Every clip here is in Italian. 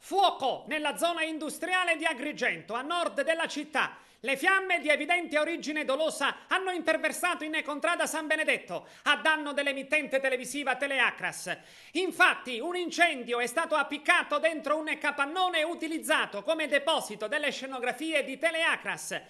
Fuoco nella zona industriale di Agrigento, a nord della città. Le fiamme di evidente origine dolosa hanno imperversato in contrada San Benedetto a danno dell'emittente televisiva Teleacras. Infatti un incendio è stato appiccato dentro un capannone utilizzato come deposito delle scenografie di Teleacras.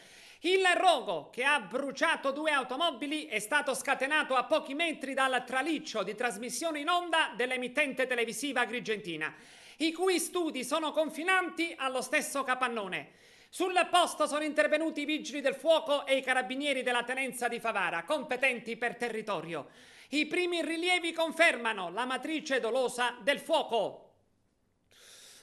Il rogo, che ha bruciato 2 automobili, è stato scatenato a pochi metri dal traliccio di trasmissione in onda dell'emittente televisiva agrigentina, i cui studi sono confinanti allo stesso capannone. Sul posto sono intervenuti i vigili del fuoco e i carabinieri della tenenza di Favara, competenti per territorio. I primi rilievi confermano la matrice dolosa del fuoco.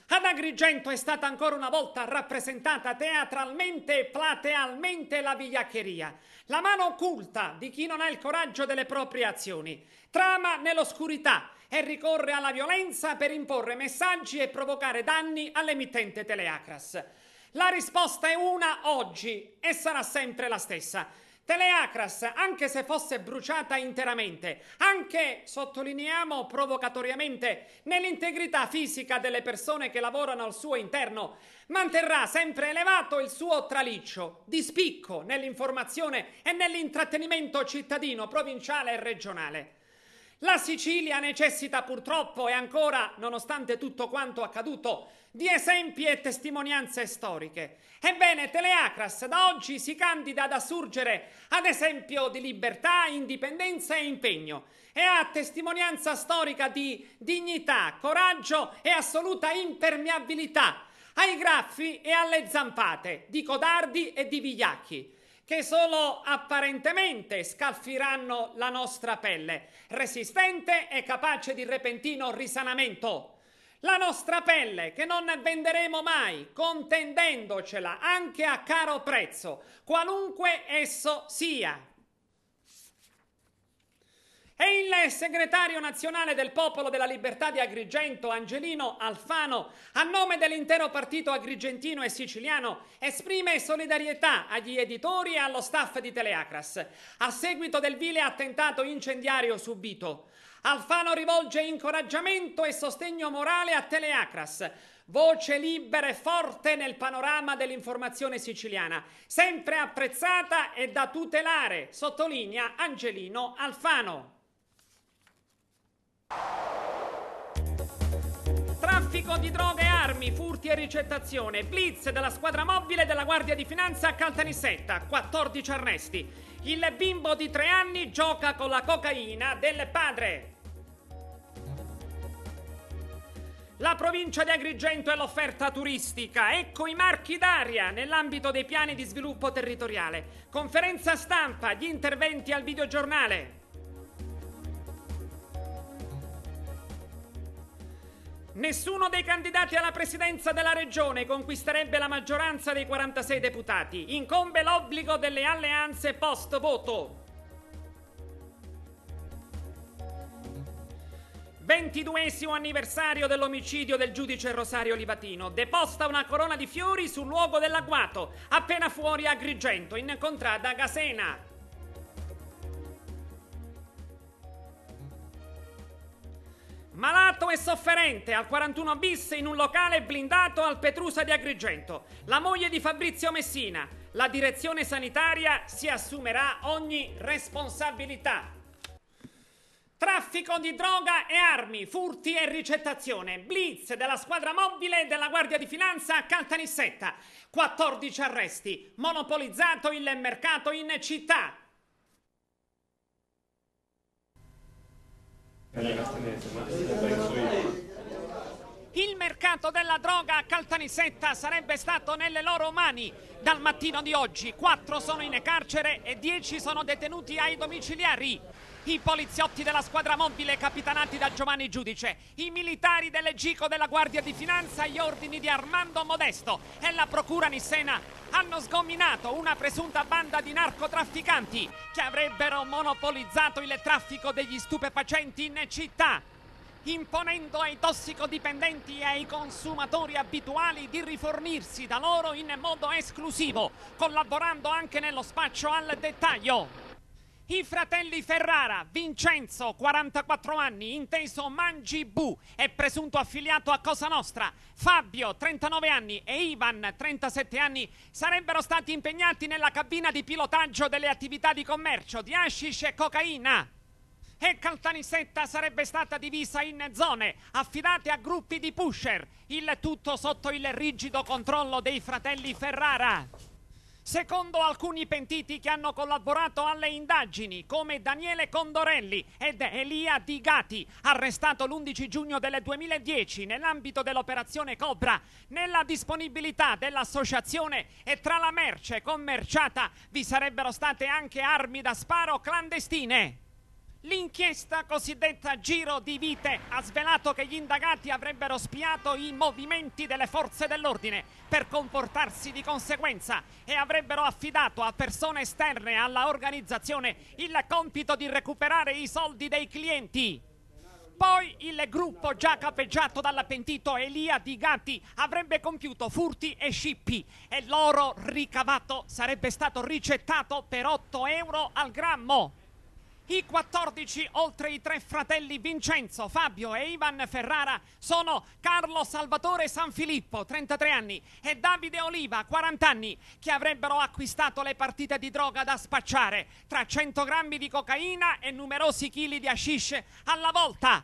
Ad Agrigento è stata ancora una volta rappresentata teatralmente e platealmente la vigliaccheria, la mano occulta di chi non ha il coraggio delle proprie azioni, trama nell'oscurità e ricorre alla violenza per imporre messaggi e provocare danni all'emittente Teleacras. La risposta è una oggi e sarà sempre la stessa. Teleacras, anche se fosse bruciata interamente, anche, sottolineiamo provocatoriamente, nell'integrità fisica delle persone che lavorano al suo interno, manterrà sempre elevato il suo traliccio di spicco nell'informazione e nell'intrattenimento cittadino, provinciale e regionale. La Sicilia necessita purtroppo e ancora, nonostante tutto quanto accaduto, di esempi e testimonianze storiche. Ebbene, Teleacras da oggi si candida ad assurgere ad esempio di libertà, indipendenza e impegno e a testimonianza storica di dignità, coraggio e assoluta impermeabilità ai graffi e alle zampate di codardi e di vigliacchi, che solo apparentemente scalfiranno la nostra pelle, resistente e capace di repentino risanamento. La nostra pelle che non venderemo mai, contendendocela anche a caro prezzo, qualunque esso sia. E il segretario nazionale del Popolo della Libertà di Agrigento, Angelino Alfano, a nome dell'intero partito agrigentino e siciliano, esprime solidarietà agli editori e allo staff di Teleacras, a seguito del vile attentato incendiario subito. Alfano rivolge incoraggiamento e sostegno morale a Teleacras, voce libera e forte nel panorama dell'informazione siciliana, sempre apprezzata e da tutelare, sottolinea Angelino Alfano. Traffico di droga e armi, furti e ricettazione, blitz della squadra mobile della Guardia di Finanza a Caltanissetta, 14 arresti. Il bimbo di 3 anni gioca con la cocaina del padre. La provincia di Agrigento e l'offerta turistica, ecco i marchi d'aria nell'ambito dei piani di sviluppo territoriale. Conferenza stampa, gli interventi al videogiornale. Nessuno dei candidati alla presidenza della regione conquisterebbe la maggioranza dei 46 deputati. Incombe l'obbligo delle alleanze post-voto. 22esimo anniversario dell'omicidio del giudice Rosario Livatino. Deposta una corona di fiori sul luogo dell'agguato, appena fuori Agrigento, in contrada Gasena. Malato e sofferente al 41 bis in un locale blindato al Petrusa di Agrigento. La moglie di Fabrizio Messina. La direzione sanitaria si assumerà ogni responsabilità. Traffico di droga e armi, furti e ricettazione. Blitz della squadra mobile della Guardia di Finanza a Caltanissetta. 14 arresti. Monopolizzato il mercato in città. Il mercato della droga a Caltanissetta sarebbe stato nelle loro mani. Dal mattino di oggi 4 sono in carcere e 10 sono detenuti ai domiciliari. I poliziotti della squadra mobile capitanati da Giovanni Giudice, i militari delle GICO della Guardia di Finanza agli ordini di Armando Modesto e la procura nissena hanno sgominato una presunta banda di narcotrafficanti che avrebbero monopolizzato il traffico degli stupefacenti in città, imponendo ai tossicodipendenti e ai consumatori abituali di rifornirsi da loro in modo esclusivo, collaborando anche nello spaccio al dettaglio. I fratelli Ferrara, Vincenzo, 44 anni, inteso Mangi Bu, è presunto affiliato a Cosa Nostra. Fabio, 39 anni, e Ivan, 37 anni, sarebbero stati impegnati nella cabina di pilotaggio delle attività di commercio di hashish e cocaina. E Caltanissetta sarebbe stata divisa in zone affidate a gruppi di pusher, il tutto sotto il rigido controllo dei fratelli Ferrara. Secondo alcuni pentiti che hanno collaborato alle indagini, come Daniele Condorelli ed Elia Di Gati, arrestato l'11 giugno del 2010 nell'ambito dell'operazione Cobra, nella disponibilità dell'associazione e tra la merce commerciata vi sarebbero state anche armi da sparo clandestine. L'inchiesta cosiddetta Giro di Vite ha svelato che gli indagati avrebbero spiato i movimenti delle forze dell'ordine per comportarsi di conseguenza e avrebbero affidato a persone esterne alla organizzazione il compito di recuperare i soldi dei clienti. Poi il gruppo già capeggiato dal pentito Elia Di Gati avrebbe compiuto furti e scippi e l'oro ricavato sarebbe stato ricettato per 8 euro al grammo. I 14, oltre i 3 fratelli Vincenzo, Fabio e Ivan Ferrara, sono Carlo Salvatore Sanfilippo, 33 anni, e Davide Oliva, 40 anni, che avrebbero acquistato le partite di droga da spacciare, tra 100 grammi di cocaina e numerosi chili di hashish alla volta.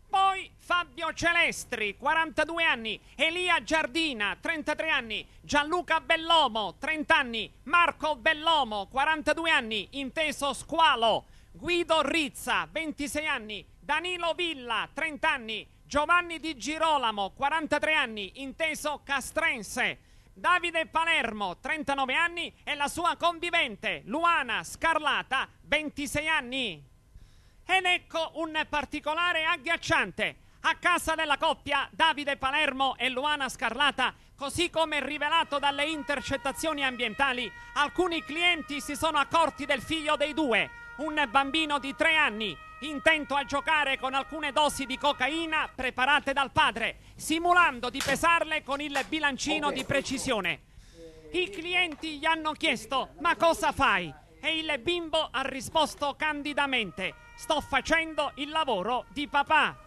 Poi Fabio Celestri, 42 anni, Elia Giardina, 33 anni, Gianluca Bellomo, 30 anni, Marco Bellomo, 42 anni, inteso Squalo, Guido Rizza, 26 anni, Danilo Villa, 30 anni, Giovanni Di Girolamo, 43 anni, inteso Castrense, Davide Palermo, 39 anni, e la sua convivente Luana Scarlata, 26 anni. Ed ecco un particolare agghiacciante. A casa della coppia Davide Palermo e Luana Scarlata, così come rivelato dalle intercettazioni ambientali, alcuni clienti si sono accorti del figlio dei due, un bambino di 3 anni, intento a giocare con alcune dosi di cocaina preparate dal padre, simulando di pesarle con il bilancino di precisione. I clienti gli hanno chiesto: ma cosa fai? E il bimbo ha risposto candidamente: sto facendo il lavoro di papà.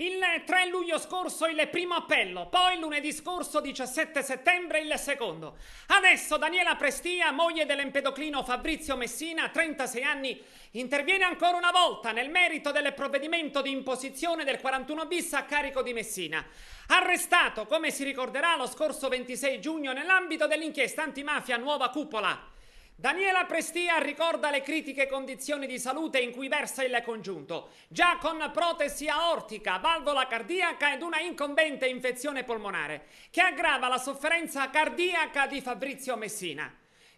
Il 3 luglio scorso il primo appello, poi lunedì scorso 17 settembre il secondo. Adesso Daniela Prestia, moglie dell'empedoclino Fabrizio Messina, 36 anni, interviene ancora una volta nel merito del provvedimento di imposizione del 41 bis a carico di Messina. Arrestato, come si ricorderà, lo scorso 26 giugno nell'ambito dell'inchiesta antimafia Nuova Cupola. Daniela Prestia ricorda le critiche condizioni di salute in cui versa il congiunto, già con protesi aortica, valvola cardiaca ed una incombente infezione polmonare, che aggrava la sofferenza cardiaca di Fabrizio Messina.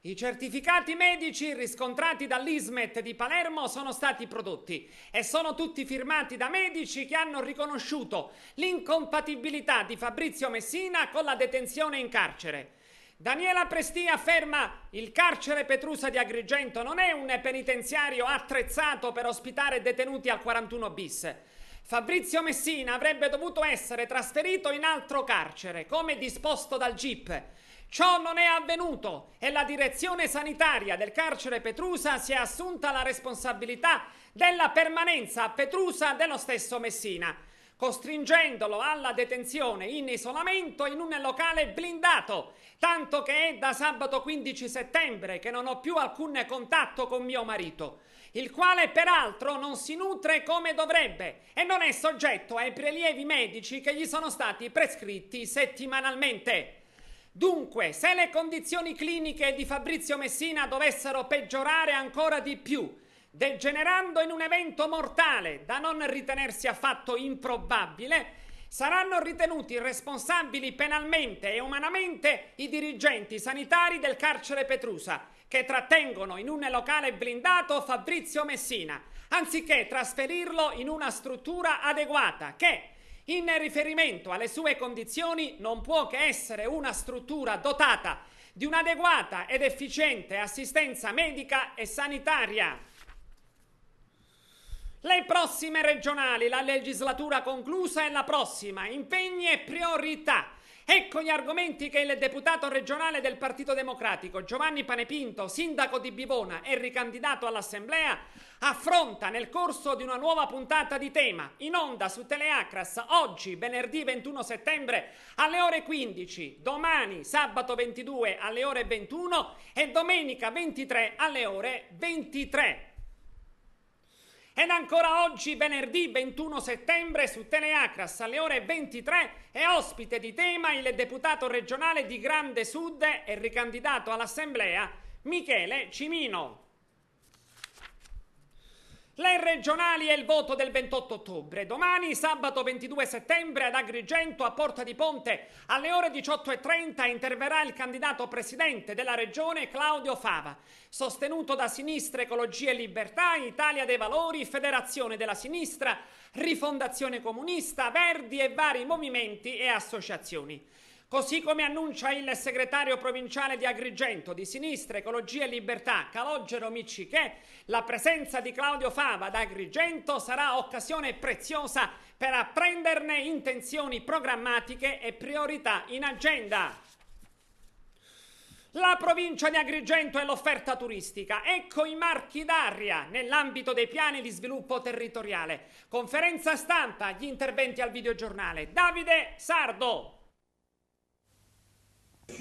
I certificati medici riscontrati dall'Ismet di Palermo sono stati prodotti e sono tutti firmati da medici che hanno riconosciuto l'incompatibilità di Fabrizio Messina con la detenzione in carcere. Daniela Prestia afferma: il carcere Petrusa di Agrigento non è un penitenziario attrezzato per ospitare detenuti al 41 bis. Fabrizio Messina avrebbe dovuto essere trasferito in altro carcere, come disposto dal GIP. Ciò non è avvenuto e la direzione sanitaria del carcere Petrusa si è assunta la responsabilità della permanenza a Petrusa dello stesso Messina, costringendolo alla detenzione in isolamento in un locale blindato, tanto che è da sabato 15 settembre che non ho più alcun contatto con mio marito, il quale peraltro non si nutre come dovrebbe e non è soggetto ai prelievi medici che gli sono stati prescritti settimanalmente. Dunque, se le condizioni cliniche di Fabrizio Messina dovessero peggiorare ancora di più, degenerando in un evento mortale da non ritenersi affatto improbabile, saranno ritenuti responsabili penalmente e umanamente i dirigenti sanitari del carcere Petrusa, che trattengono in un locale blindato Fabrizio Messina, anziché trasferirlo in una struttura adeguata che, in riferimento alle sue condizioni, non può che essere una struttura dotata di un'adeguata ed efficiente assistenza medica e sanitaria. Le prossime regionali, la legislatura conclusa e la prossima, impegni e priorità. Ecco gli argomenti che il deputato regionale del Partito Democratico Giovanni Panepinto, sindaco di Bivona e ricandidato all'Assemblea, affronta nel corso di una nuova puntata di Tema, in onda su Teleacras, oggi venerdì 21 settembre alle ore 15, domani sabato 22 alle ore 21 e domenica 23 alle ore 23. Ed ancora oggi, venerdì 21 settembre, su Teleacras alle ore 23 è ospite di Tema il deputato regionale di Grande Sud e ricandidato all'Assemblea Michele Cimino. Le regionali e il voto del 28 ottobre. Domani, sabato 22 settembre, ad Agrigento, a Porta di Ponte, alle ore 18:30, interverrà il candidato presidente della regione Claudio Fava, sostenuto da Sinistra, Ecologia e Libertà, Italia dei Valori, Federazione della Sinistra, Rifondazione Comunista, Verdi e vari movimenti e associazioni. Così come annuncia il segretario provinciale di Agrigento di Sinistra, Ecologia e Libertà, Calogero Miccichè, la presenza di Claudio Fava ad Agrigento sarà occasione preziosa per apprenderne intenzioni programmatiche e priorità in agenda. La provincia di Agrigento e l'offerta turistica. Ecco i marchi d'aria nell'ambito dei piani di sviluppo territoriale. Conferenza stampa, gli interventi al videogiornale. Davide Sardo.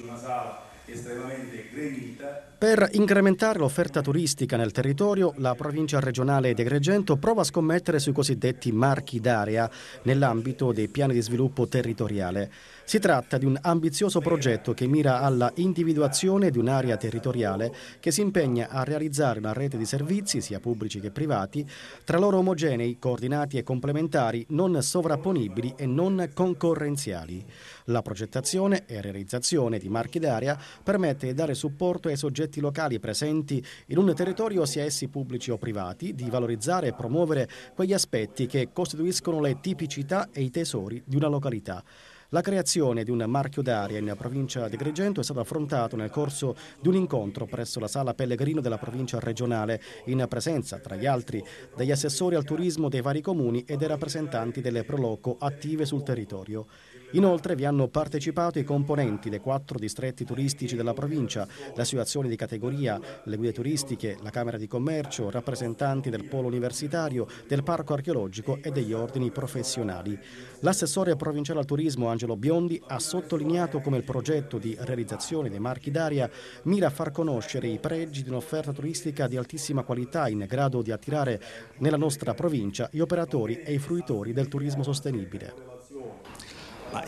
Una sala estremamente gremita. Per incrementare l'offerta turistica nel territorio, la provincia regionale di Agrigento prova a scommettere sui cosiddetti marchi d'area nell'ambito dei piani di sviluppo territoriale. Si tratta di un ambizioso progetto che mira alla individuazione di un'area territoriale che si impegna a realizzare una rete di servizi, sia pubblici che privati, tra loro omogenei, coordinati e complementari, non sovrapponibili e non concorrenziali. La progettazione e realizzazione di marchi d'area permette di dare supporto ai soggetti locali presenti in un territorio, sia essi pubblici o privati, di valorizzare e promuovere quegli aspetti che costituiscono le tipicità e i tesori di una località. La creazione di un marchio d'area in provincia di Agrigento è stata affrontata nel corso di un incontro presso la Sala Pellegrino della provincia regionale, in presenza, tra gli altri, degli assessori al turismo dei vari comuni e dei rappresentanti delle Proloco attive sul territorio. Inoltre vi hanno partecipato i componenti dei 4 distretti turistici della provincia, le associazioni di categoria, le guide turistiche, la Camera di Commercio, rappresentanti del polo universitario, del parco archeologico e degli ordini professionali. L'assessore provinciale al turismo Angelo Biondi ha sottolineato come il progetto di realizzazione dei marchi d'aria mira a far conoscere i pregi di un'offerta turistica di altissima qualità in grado di attirare nella nostra provincia gli operatori e i fruitori del turismo sostenibile.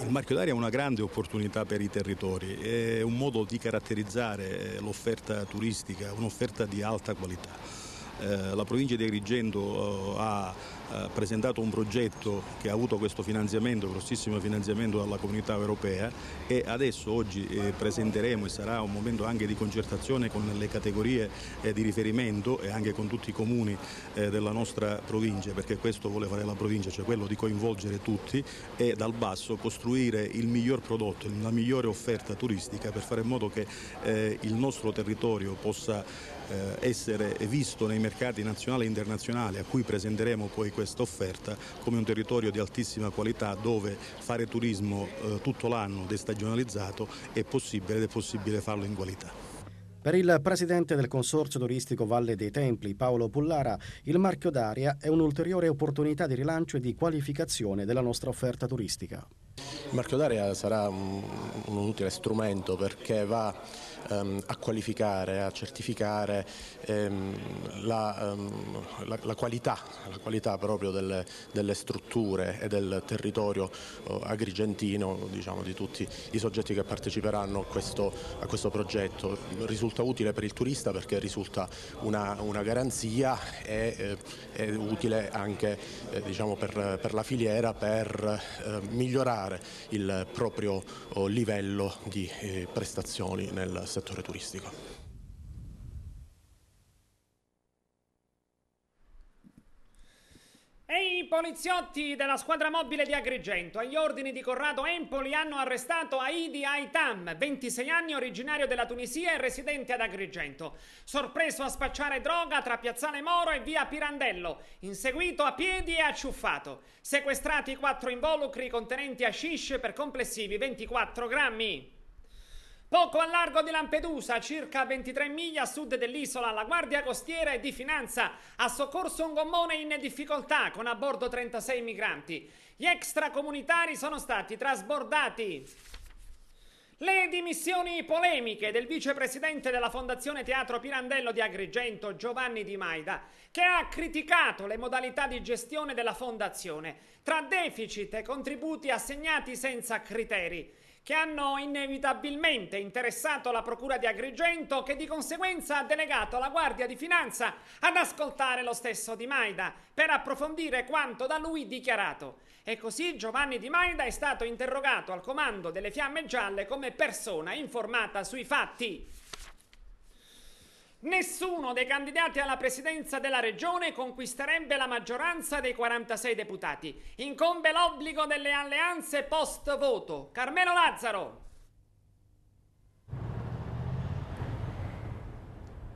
Il marchio d'aria è una grande opportunità per i territori, è un modo di caratterizzare l'offerta turistica, un'offerta di alta qualità. La provincia di Agrigento ha presentato un progetto che ha avuto questo finanziamento, grossissimo finanziamento dalla Comunità Europea, e adesso oggi presenteremo, e sarà un momento anche di concertazione con le categorie di riferimento e anche con tutti i comuni della nostra provincia, perché questo vuole fare la provincia, cioè quello di coinvolgere tutti e dal basso costruire il miglior prodotto, la migliore offerta turistica per fare in modo che il nostro territorio possa essere visto nei mercati nazionali e internazionali, a cui presenteremo poi questa offerta, come un territorio di altissima qualità dove fare turismo tutto l'anno destagionalizzato è possibile, ed è possibile farlo in qualità. Per il presidente del Consorzio Turistico Valle dei Templi, Paolo Pullara, il marchio d'aria è un'ulteriore opportunità di rilancio e di qualificazione della nostra offerta turistica. Il marchio d'aria sarà un utile strumento perché va a qualificare, a certificare la qualità proprio delle strutture e del territorio agrigentino, diciamo, di tutti i soggetti che parteciperanno a questo progetto. Risulta utile per il turista perché risulta una garanzia e è utile anche diciamo, per la filiera, per migliorare il proprio livello di prestazioni nel settore turistico. E i poliziotti della squadra mobile di Agrigento, agli ordini di Corrado Empoli, hanno arrestato Aidi Aitam, 26 anni, originario della Tunisia e residente ad Agrigento, sorpreso a spacciare droga tra Piazzale Moro e via Pirandello, inseguito a piedi e acciuffato. Sequestrati 4 involucri contenenti hashish per complessivi 24 grammi. Poco a largo di Lampedusa, circa 23 miglia a sud dell'isola, la Guardia Costiera e di Finanza ha soccorso un gommone in difficoltà con a bordo 36 migranti. Gli extracomunitari sono stati trasbordati. Le dimissioni polemiche del vicepresidente della Fondazione Teatro Pirandello di Agrigento, Giovanni Di Maida, che ha criticato le modalità di gestione della fondazione, tra deficit e contributi assegnati senza criteri, che hanno inevitabilmente interessato la Procura di Agrigento, che di conseguenza ha delegato la Guardia di Finanza ad ascoltare lo stesso Di Maida per approfondire quanto da lui dichiarato. E così Giovanni Di Maida è stato interrogato al comando delle Fiamme Gialle come persona informata sui fatti. Nessuno dei candidati alla presidenza della regione conquisterebbe la maggioranza dei 46 deputati. Incombe l'obbligo delle alleanze post voto. Carmelo Lazzaro.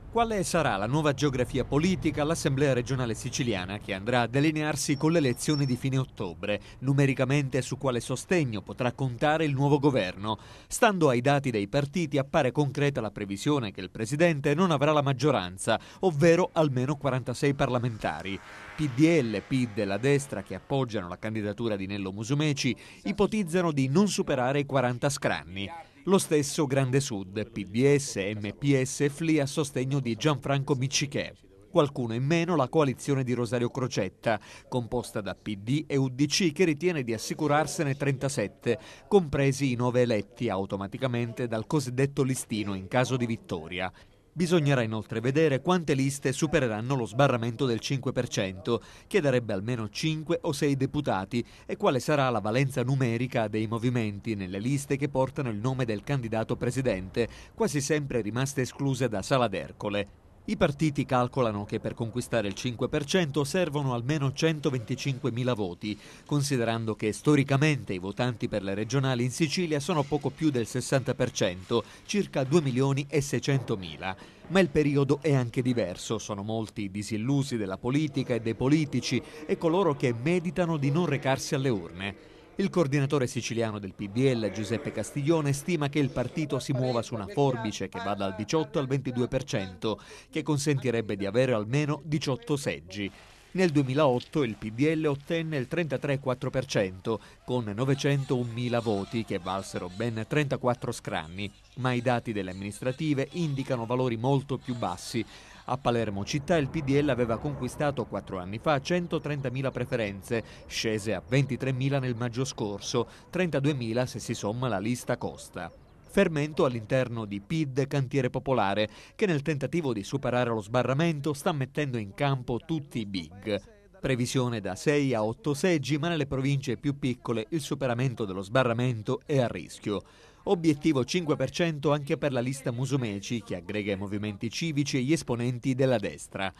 Quale sarà la nuova geografia politica all'Assemblea regionale siciliana che andrà a delinearsi con le elezioni di fine ottobre? Numericamente su quale sostegno potrà contare il nuovo governo? Stando ai dati dei partiti appare concreta la previsione che il presidente non avrà la maggioranza, ovvero almeno 46 parlamentari. PDL, PID e la destra, che appoggiano la candidatura di Nello Musumeci, ipotizzano di non superare i 40 scranni. Lo stesso Grande Sud, PDS, MPS e FLI a sostegno di Gianfranco Miccichè. Qualcuno in meno la coalizione di Rosario Crocetta, composta da PD e UDC, che ritiene di assicurarsene 37, compresi i 9 eletti automaticamente dal cosiddetto listino in caso di vittoria. Bisognerà inoltre vedere quante liste supereranno lo sbarramento del 5%, che darebbe almeno 5 o 6 deputati, e quale sarà la valenza numerica dei movimenti nelle liste che portano il nome del candidato presidente, quasi sempre rimaste escluse da Sala d'Ercole. I partiti calcolano che per conquistare il 5% servono almeno 125.000 voti, considerando che storicamente i votanti per le regionali in Sicilia sono poco più del 60%, circa 2.600.000. Ma il periodo è anche diverso, sono molti i disillusi della politica e dei politici e coloro che meditano di non recarsi alle urne. Il coordinatore siciliano del PDL, Giuseppe Castiglione, stima che il partito si muova su una forbice che va dal 18 al 22%, che consentirebbe di avere almeno 18 seggi. Nel 2008 il PDL ottenne il 33,4% con 901.000 voti che valsero ben 34 scranni, ma i dati delle amministrative indicano valori molto più bassi. A Palermo città il PDL aveva conquistato 4 anni fa 130.000 preferenze, scese a 23.000 nel maggio scorso, 32.000 se si somma la lista Costa. Fermento all'interno di PID Cantiere Popolare, che nel tentativo di superare lo sbarramento sta mettendo in campo tutti i big. Previsione da 6 a 8 seggi, ma nelle province più piccole il superamento dello sbarramento è a rischio. Obiettivo 5% anche per la lista Musumeci, che aggrega i movimenti civici e gli esponenti della destra.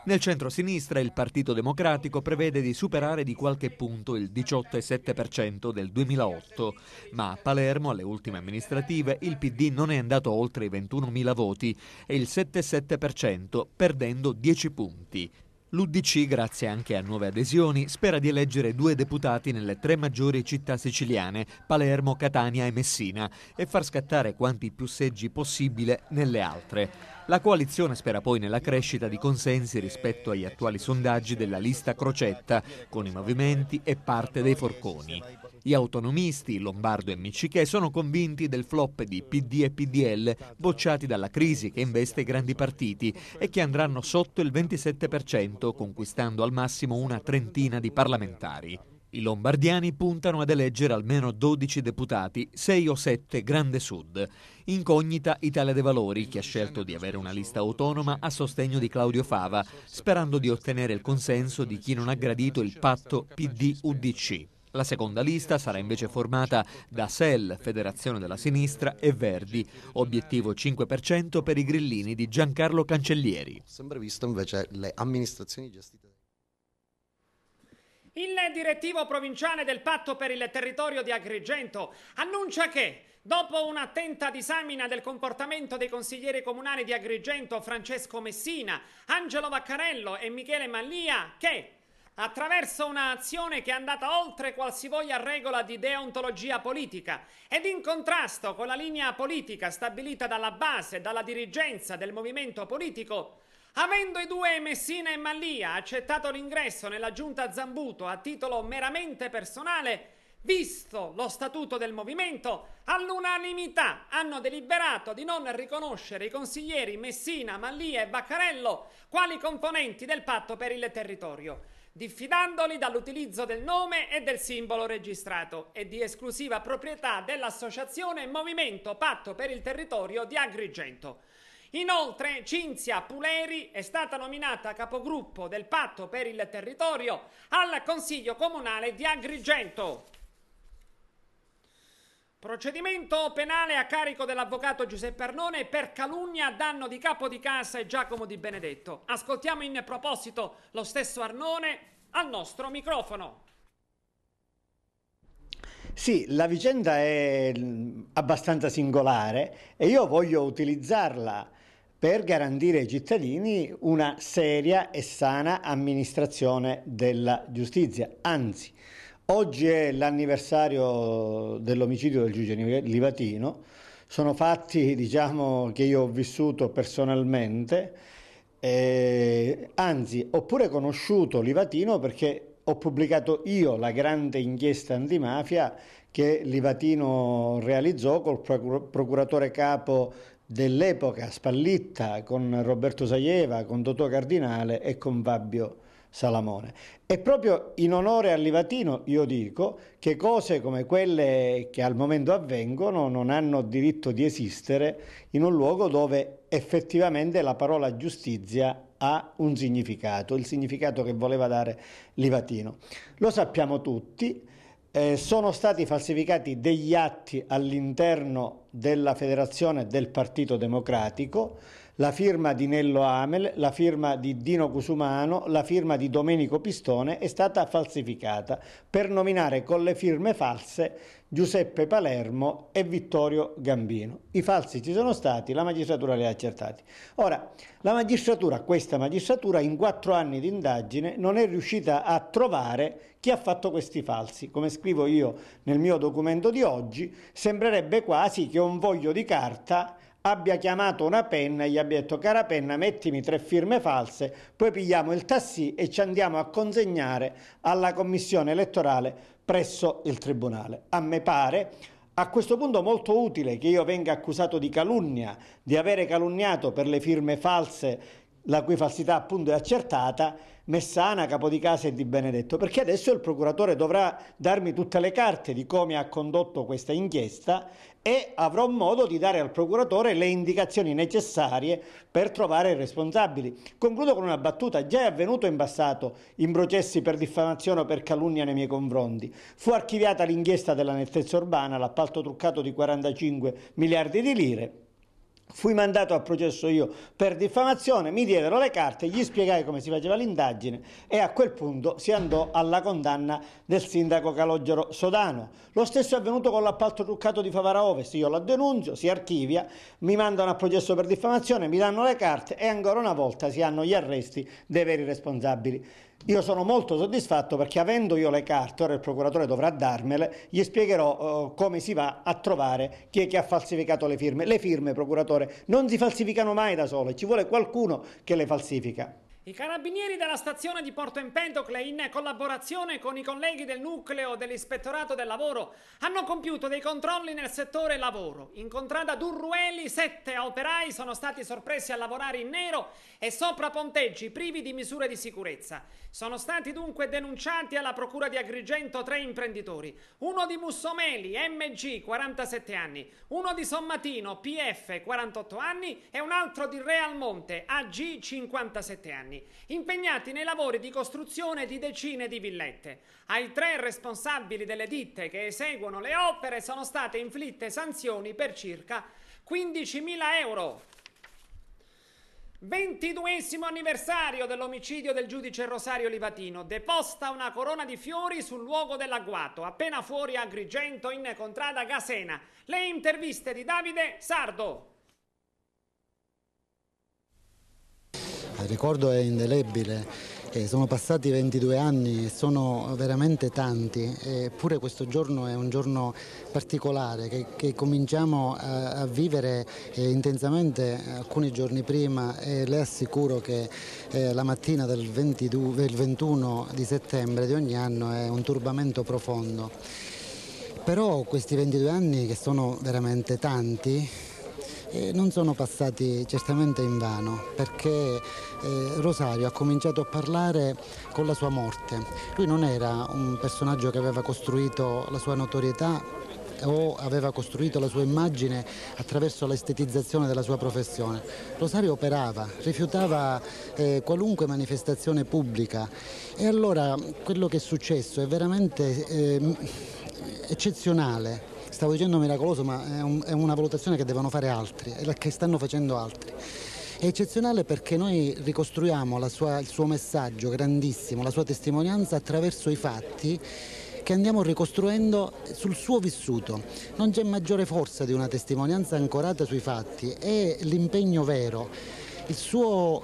Nel centro-sinistra il Partito Democratico prevede di superare di qualche punto il 18,7% del 2008, ma a Palermo, alle ultime amministrative, il PD non è andato oltre i 21.000 voti e il 7,7%, perdendo 10 punti. L'UDC, grazie anche a nuove adesioni, spera di eleggere 2 deputati nelle 3 maggiori città siciliane, Palermo, Catania e Messina, e far scattare quanti più seggi possibile nelle altre. La coalizione spera poi nella crescita di consensi rispetto agli attuali sondaggi della lista Crocetta, con i movimenti e parte dei forconi. Gli autonomisti, Lombardo e Miccichè, sono convinti del flop di PD e PDL, bocciati dalla crisi che investe i grandi partiti e che andranno sotto il 27%, conquistando al massimo una trentina di parlamentari. I lombardiani puntano ad eleggere almeno 12 deputati, 6 o 7 Grande Sud. Incognita Italia dei Valori, che ha scelto di avere una lista autonoma a sostegno di Claudio Fava, sperando di ottenere il consenso di chi non ha gradito il patto PD-UDC. La seconda lista sarà invece formata da SEL, Federazione della Sinistra, e Verdi, obiettivo 5% per i grillini di Giancarlo Cancellieri. Sempre visto invece le amministrazioni gestite. Il direttivo provinciale del Patto per il Territorio di Agrigento annuncia che, dopo un'attenta disamina del comportamento dei consiglieri comunali di Agrigento Francesco Messina, Angelo Vaccarello e Michele Mallia, che, attraverso un'azione che è andata oltre qualsivoglia regola di deontologia politica ed in contrasto con la linea politica stabilita dalla base, dalla dirigenza del movimento politico, avendo i due Messina e Mallia accettato l'ingresso nella giunta Zambuto a titolo meramente personale, visto lo statuto del movimento, all'unanimità hanno deliberato di non riconoscere i consiglieri Messina, Mallia e Vaccarello quali componenti del Patto per il Territorio, diffidandoli dall'utilizzo del nome e del simbolo registrato e di esclusiva proprietà dell'associazione Movimento Patto per il Territorio di Agrigento. Inoltre, Cinzia Puleri è stata nominata capogruppo del Patto per il Territorio al Consiglio Comunale di Agrigento. Procedimento penale a carico dell'avvocato Giuseppe Arnone per calunnia a danno di capo di casa e Giacomo Di Benedetto. Ascoltiamo in proposito lo stesso Arnone al nostro microfono. Sì, la vicenda è abbastanza singolare e io voglio utilizzarla per garantire ai cittadini una seria e sana amministrazione della giustizia. Anzi, oggi è l'anniversario dell'omicidio del giudice Livatino, sono fatti, diciamo, che io ho vissuto personalmente, anzi, ho pure conosciuto Livatino perché ho pubblicato io la grande inchiesta antimafia che Livatino realizzò col procuratore capo dell'epoca Spallitta, con Roberto Saieva, con Totò Cardinale e con Fabio Salamone. E proprio in onore a Livatino io dico che cose come quelle che al momento avvengono non hanno diritto di esistere in un luogo dove effettivamente la parola giustizia ha un significato, il significato che voleva dare Livatino. Lo sappiamo tutti, sono stati falsificati degli atti all'interno della federazione del Partito Democratico, la firma di Nello Amel, la firma di Dino Cusumano, la firma di Domenico Pistone è stata falsificata per nominare con le firme false Giuseppe Palermo e Vittorio Gambino. I falsi ci sono stati, la magistratura li ha accertati. Ora, questa magistratura in 4 anni di indagine non è riuscita a trovare chi ha fatto questi falsi. Come scrivo io nel mio documento di oggi, sembrerebbe quasi che un foglio di carta abbia chiamato una penna e gli abbia detto: cara penna, mettimi 3 firme false, poi pigliamo il tassì e ci andiamo a consegnare alla commissione elettorale presso il tribunale. A me pare a questo punto molto utile che io venga accusato di calunnia, di avere calunniato per le firme false, la cui falsità appunto è accertata, Messana, Capodicasa e Di Benedetto, perché adesso il procuratore dovrà darmi tutte le carte di come ha condotto questa inchiesta e avrò modo di dare al procuratore le indicazioni necessarie per trovare i responsabili. Concludo con una battuta: già è avvenuto in passato in processi per diffamazione o per calunnia nei miei confronti. Fu archiviata l'inchiesta della nettezza urbana, l'appalto truccato di 45 miliardi di lire. Fui mandato a processo io per diffamazione, mi diedero le carte, gli spiegai come si faceva l'indagine e a quel punto si andò alla condanna del sindaco Calogero Sodano. Lo stesso è avvenuto con l'appalto truccato di Favara Ovest, io la denunzio, si archivia, mi mandano a processo per diffamazione, mi danno le carte e ancora una volta si hanno gli arresti dei veri responsabili. Io sono molto soddisfatto perché avendo io le carte, ora il procuratore dovrà darmele, gli spiegherò come si va a trovare chi è che ha falsificato le firme. Le firme, procuratore, non si falsificano mai da sole, ci vuole qualcuno che le falsifica. I carabinieri della stazione di Porto Empedocle, in collaborazione con i colleghi del nucleo dell'Ispettorato del Lavoro, hanno compiuto dei controlli nel settore lavoro. In contrada Durrueli 7 operai sono stati sorpresi a lavorare in nero e sopra ponteggi privi di misure di sicurezza. Sono stati dunque denunciati alla Procura di Agrigento 3 imprenditori, uno di Mussomeli, MG, 47 anni, uno di Sommatino, PF, 48 anni e un altro di Realmonte, AG, 57 anni. Impegnati nei lavori di costruzione di decine di villette. Ai 3 responsabili delle ditte che eseguono le opere sono state inflitte sanzioni per circa 15.000 euro. 22° anniversario dell'omicidio del giudice Rosario Livatino. Deposta una corona di fiori sul luogo dell'agguato, appena fuori Agrigento in contrada Gasena. Le interviste di Davide Sardo. Il ricordo è indelebile. Sono passati 22 anni, sono veramente tanti, eppure questo giorno è un giorno particolare che cominciamo a vivere intensamente alcuni giorni prima, e le assicuro che la mattina del 21 di settembre di ogni anno è un turbamento profondo. Però questi 22 anni, che sono veramente tanti, non sono passati certamente invano, perché Rosario ha cominciato a parlare con la sua morte. Lui non era un personaggio che aveva costruito la sua notorietà o aveva costruito la sua immagine attraverso l'estetizzazione della sua professione. Rosario operava, rifiutava qualunque manifestazione pubblica, e allora quello che è successo è veramente eccezionale. Stavo dicendo miracoloso, ma è una valutazione che devono fare altri, e che stanno facendo altri. È eccezionale perché noi ricostruiamo il suo messaggio grandissimo, la sua testimonianza attraverso i fatti che andiamo ricostruendo sul suo vissuto. Non c'è maggiore forza di una testimonianza ancorata sui fatti, è l'impegno vero. Il suo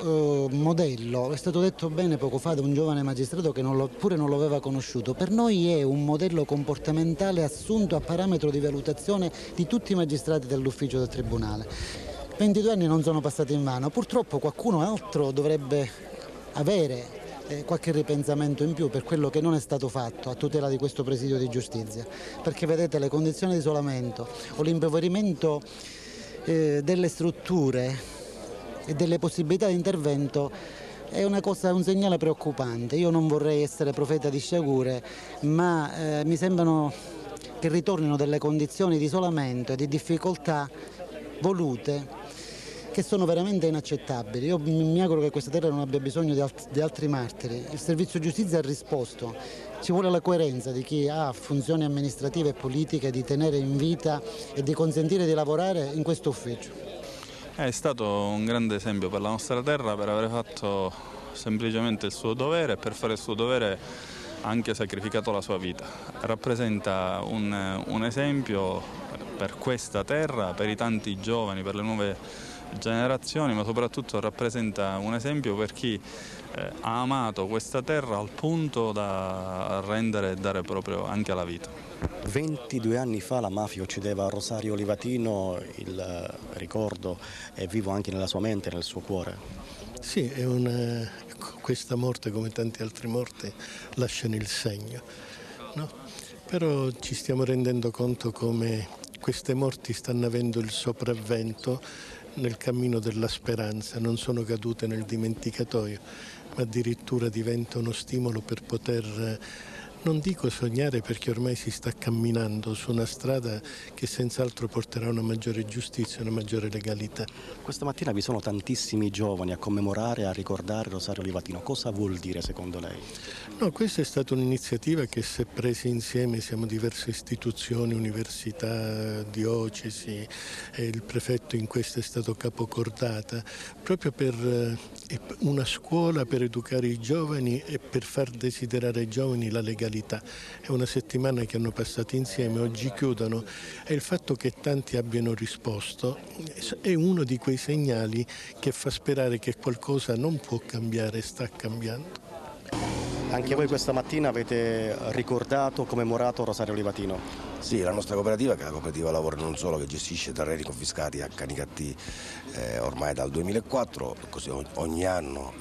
modello, è stato detto bene poco fa da un giovane magistrato che pure non lo aveva conosciuto, per noi è un modello comportamentale assunto a parametro di valutazione di tutti i magistrati dell'ufficio del Tribunale. 22 anni non sono passati invano, purtroppo qualcuno altro dovrebbe avere qualche ripensamento in più per quello che non è stato fatto a tutela di questo presidio di giustizia, perché vedete, le condizioni di isolamento o l'impoverimento delle strutture e delle possibilità di intervento è un segnale preoccupante. Io non vorrei essere profeta di sciagure, ma mi sembrano che ritornino delle condizioni di isolamento e di difficoltà volute che sono veramente inaccettabili. Io mi auguro che questa terra non abbia bisogno di altri martiri. Il servizio giustizia ha risposto. Ci vuole la coerenza di chi ha funzioni amministrative e politiche di tenere in vita e di consentire di lavorare in questo ufficio. È stato un grande esempio per la nostra terra, per aver fatto semplicemente il suo dovere, e per fare il suo dovere ha anche sacrificato la sua vita. Rappresenta un esempio per questa terra, per i tanti giovani, per le nuove generazioni, ma soprattutto rappresenta un esempio per chi ha amato questa terra al punto da rendere e dare proprio anche la vita. 22 anni fa la mafia uccideva Rosario Livatino, il ricordo è vivo anche nella sua mente, nel suo cuore. Sì, questa morte, come tante altre morti, lasciano il segno, no? Però ci stiamo rendendo conto come queste morti stanno avendo il sopravvento nel cammino della speranza, non sono cadute nel dimenticatoio, ma addirittura diventano stimolo per poter, non dico sognare, perché ormai si sta camminando su una strada che senz'altro porterà a una maggiore giustizia, una maggiore legalità. Questa mattina vi sono tantissimi giovani a commemorare, a ricordare Rosario Livatino. Cosa vuol dire secondo lei? No, questa è stata un'iniziativa che, se presa insieme, siamo diverse istituzioni, università, diocesi, e il prefetto in questo è stato capocordata, proprio per una scuola per educare i giovani e per far desiderare ai giovani la legalità. È una settimana che hanno passato insieme, oggi chiudono, e il fatto che tanti abbiano risposto è uno di quei segnali che fa sperare che qualcosa non può cambiare, sta cambiando. Anche voi questa mattina avete ricordato, commemorato Rosario Livatino? Sì, la nostra cooperativa, che è la cooperativa lavoro non solo, che gestisce terreni confiscati a Canicattì ormai dal 2004, così ogni anno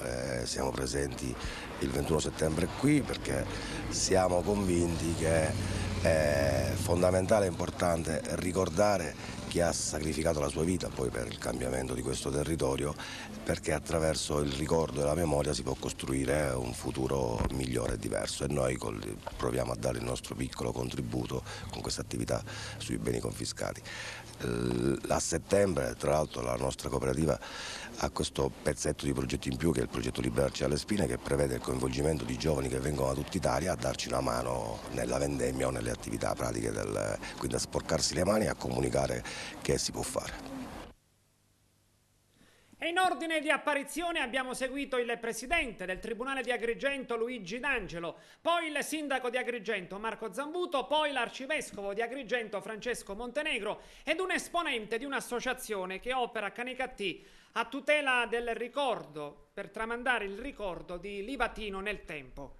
siamo presenti il 21 settembre qui, perché siamo convinti che è fondamentale e importante ricordare chi ha sacrificato la sua vita poi per il cambiamento di questo territorio, perché attraverso il ricordo e la memoria si può costruire un futuro migliore e diverso, e noi proviamo a dare il nostro piccolo contributo con questa attività sui beni confiscati. A settembre, tra l'altro, la nostra cooperativa ha questo pezzetto di progetto in più, che è il progetto Liberarci dalle spine, che prevede il coinvolgimento di giovani che vengono da tutta Italia a darci una mano nella vendemmia o nelle attività pratiche, quindi a sporcarsi le mani e a comunicare che si può fare. E in ordine di apparizione abbiamo seguito il presidente del Tribunale di Agrigento Luigi D'Angelo, poi il sindaco di Agrigento Marco Zambuto, poi l'arcivescovo di Agrigento Francesco Montenegro ed un esponente di un'associazione che opera a Canicattì a tutela del ricordo, per tramandare il ricordo di Livatino nel tempo.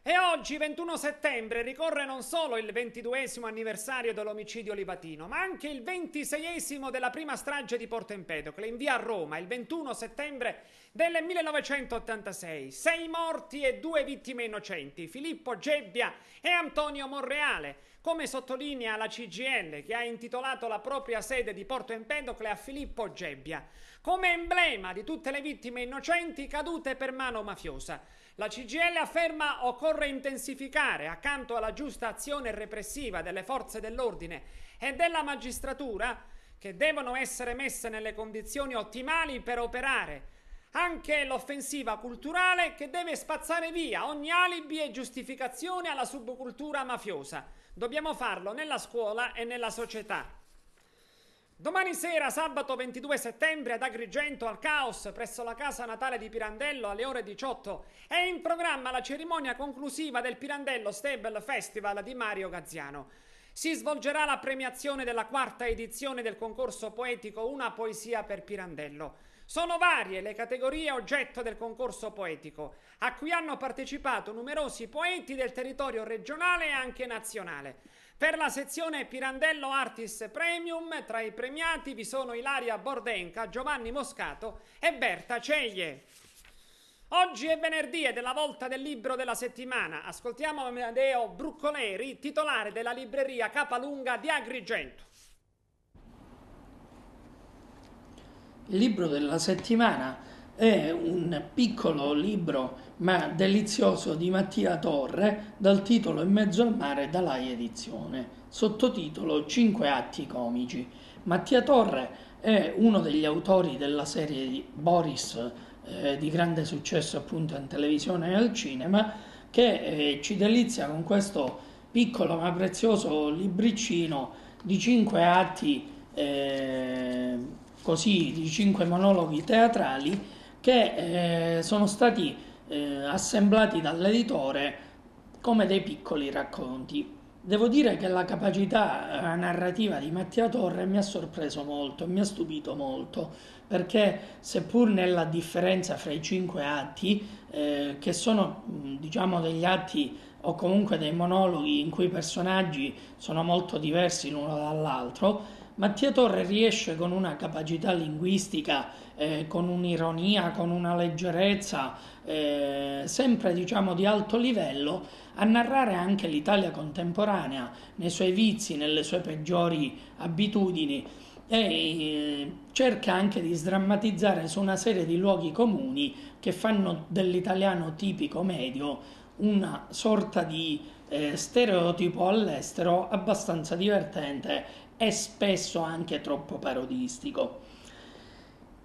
E oggi, 21 settembre, ricorre non solo il 22esimo anniversario dell'omicidio livatino, ma anche il 26esimo della prima strage di Porto Empedocle, in via Roma, il 21 settembre del 1986. 6 morti e 2 vittime innocenti, Filippo Gebbia e Antonio Monreale, come sottolinea la CGIL, che ha intitolato la propria sede di Porto Empedocle a Filippo Gebbia, come emblema di tutte le vittime innocenti cadute per mano mafiosa. La CGIL afferma occorre intensificare, accanto alla giusta azione repressiva delle forze dell'ordine e della magistratura, che devono essere messe nelle condizioni ottimali per operare, anche l'offensiva culturale che deve spazzare via ogni alibi e giustificazione alla subcultura mafiosa. Dobbiamo farlo nella scuola e nella società. Domani sera, sabato 22 settembre, ad Agrigento, al Caos, presso la casa natale di Pirandello, alle ore 18, è in programma la cerimonia conclusiva del Pirandello Stable Festival di Mario Gaziano. Si svolgerà la premiazione della 4ª edizione del concorso poetico Una poesia per Pirandello. Sono varie le categorie oggetto del concorso poetico, a cui hanno partecipato numerosi poeti del territorio regionale e anche nazionale. Per la sezione Pirandello Artis Premium, tra i premiati vi sono Ilaria Bordenca, Giovanni Moscato e Berta Ceglie. Oggi è venerdì ed è la volta del libro della settimana. Ascoltiamo Amedeo Bruccoleri, titolare della libreria Capalunga di Agrigento. Il libro della settimana è un piccolo libro ma delizioso di Mattia Torre dal titolo In mezzo al mare, Dalai Edizione, sottotitolo 5 atti comici. Mattia Torre è uno degli autori della serie di Boris, di grande successo appunto in televisione e al cinema, che ci delizia con questo piccolo ma prezioso libricino di 5 atti, così, di 5 monologhi teatrali che sono stati assemblati dall'editore come dei piccoli racconti. Devo dire che la capacità narrativa di Mattia Torre mi ha sorpreso molto, mi ha stupito molto, perché seppur nella differenza fra i 5 atti, che sono diciamo degli atti o comunque dei monologhi in cui i personaggi sono molto diversi l'uno dall'altro, Mattia Torre riesce con una capacità linguistica, con un'ironia, con una leggerezza, sempre diciamo di alto livello, a narrare anche l'Italia contemporanea, nei suoi vizi, nelle sue peggiori abitudini, e cerca anche di sdrammatizzare su una serie di luoghi comuni che fanno dell'italiano tipico medio una sorta di stereotipo all'estero abbastanza divertente e spesso anche troppo parodistico.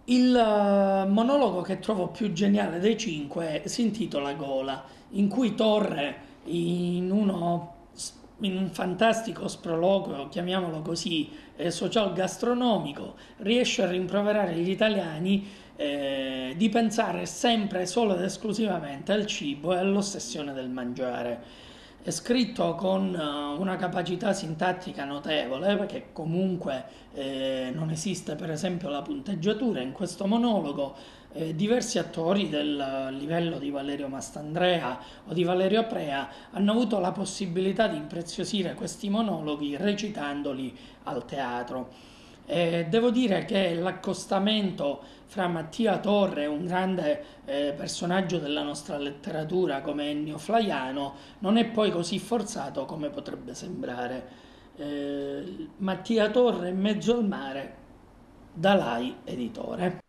Il monologo che trovo più geniale dei 5 si intitola Gola, in cui Torre, in un fantastico sproloquio, chiamiamolo così, social gastronomico, riesce a rimproverare gli italiani di pensare sempre solo ed esclusivamente al cibo e all'ossessione del mangiare. È scritto con una capacità sintattica notevole, perché comunque non esiste per esempio la punteggiatura in questo monologo. Diversi attori del livello di Valerio Mastandrea o di Valerio Aprea hanno avuto la possibilità di impreziosire questi monologhi recitandoli al teatro. Devo dire che l'accostamento fra Mattia Torre, un grande personaggio della nostra letteratura come Ennio Flaiano, non è poi così forzato come potrebbe sembrare. Mattia Torre In mezzo al mare, Dalai Editore.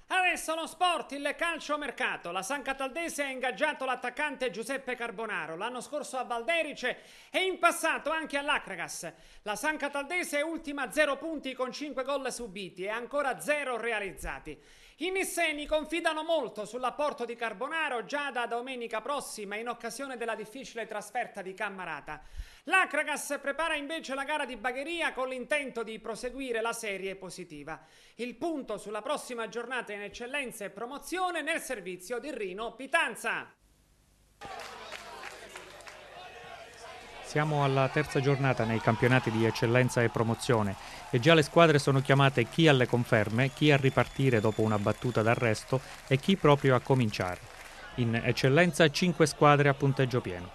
Adesso lo sport, il calciomercato. La San Cataldese ha ingaggiato l'attaccante Giuseppe Carbonaro, l'anno scorso a Valderice e in passato anche all'Acragas. La San Cataldese è ultima a 0 punti con 5 gol subiti e ancora 0 realizzati. I nisseni confidano molto sull'apporto di Carbonaro già da domenica prossima in occasione della difficile trasferta di Cammarata. L'Acragas prepara invece la gara di Bagheria con l'intento di proseguire la serie positiva. Il punto sulla prossima giornata in eccellenza e promozione nel servizio di Rino Pitanza. Siamo alla terza giornata nei campionati di eccellenza e promozione e già le squadre sono chiamate chi alle conferme, chi a ripartire dopo una battuta d'arresto e chi proprio a cominciare. In eccellenza 5 squadre a punteggio pieno.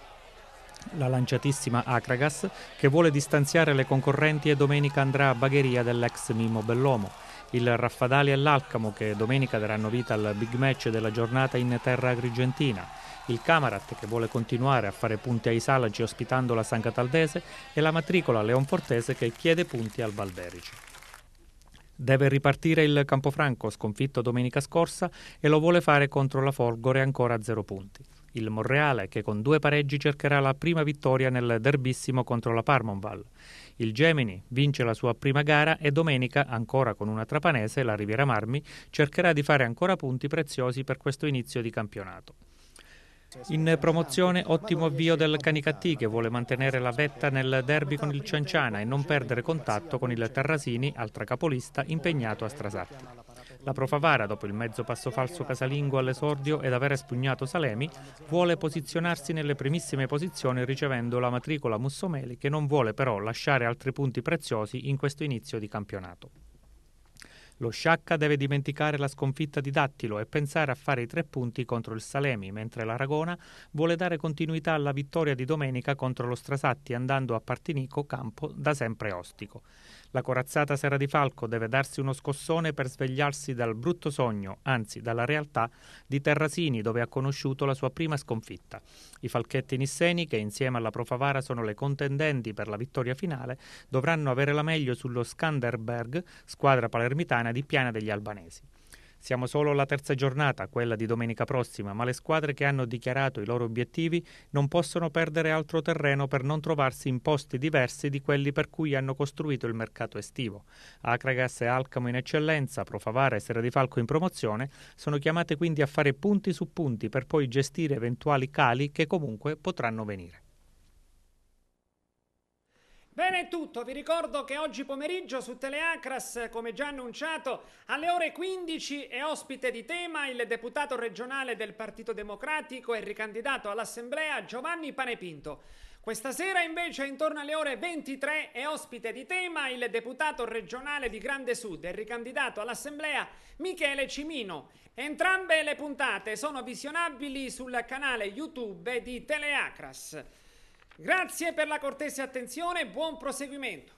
La lanciatissima Acragas, che vuole distanziare le concorrenti, e domenica andrà a Bagheria dell'ex Mimmo Bellomo. Il Raffadali e l'Alcamo, che domenica daranno vita al big match della giornata in terra agrigentina. Il Camarat, che vuole continuare a fare punti ai Salagi ospitando la San Cataldese, e la Matricola Leonfortese, che chiede punti al Valderici. Deve ripartire il Campofranco, sconfitto domenica scorsa, e lo vuole fare contro la Folgore, ancora a 0 punti. Il Monreale, che con 2 pareggi cercherà la prima vittoria nel derbissimo contro la Parmonval. Il Gemini vince la sua prima gara e domenica, ancora con una trapanese, la Riviera Marmi, cercherà di fare ancora punti preziosi per questo inizio di campionato. In promozione ottimo avvio del Canicattì, che vuole mantenere la vetta nel derby con il Cianciana e non perdere contatto con il Terrasini, altra capolista, impegnato a Strasatti. La Profavara, dopo il mezzo passo falso casalingo all'esordio ed aver espugnato Salemi, vuole posizionarsi nelle primissime posizioni ricevendo la Matricola Mussomeli, che non vuole però lasciare altri punti preziosi in questo inizio di campionato. Lo Sciacca deve dimenticare la sconfitta di Dattilo e pensare a fare i 3 punti contro il Salemi, mentre l'Aragona vuole dare continuità alla vittoria di domenica contro lo Strasatti, andando a Partinico, campo da sempre ostico. La corazzata Serra di Falco deve darsi uno scossone per svegliarsi dal brutto sogno, anzi dalla realtà, di Terrasini, dove ha conosciuto la sua prima sconfitta. I falchetti nisseni, che insieme alla Profavara sono le contendenti per la vittoria finale, dovranno avere la meglio sullo Skanderberg, squadra palermitana di Piana degli Albanesi. Siamo solo alla terza giornata, quella di domenica prossima, ma le squadre che hanno dichiarato i loro obiettivi non possono perdere altro terreno per non trovarsi in posti diversi di quelli per cui hanno costruito il mercato estivo. Acragas e Alcamo in eccellenza, Profavara e Serra di Falco in promozione, sono chiamate quindi a fare punti su punti per poi gestire eventuali cali che comunque potranno venire. Bene, è tutto. Vi ricordo che oggi pomeriggio su Teleacras, come già annunciato, alle ore 15 è ospite di tema il deputato regionale del Partito Democratico e ricandidato all'Assemblea Giovanni Panepinto. Questa sera invece intorno alle ore 23 è ospite di tema il deputato regionale di Grande Sud e ricandidato all'Assemblea Michele Cimino. Entrambe le puntate sono visionabili sul canale YouTube di Teleacras. Grazie per la cortese attenzione e buon proseguimento.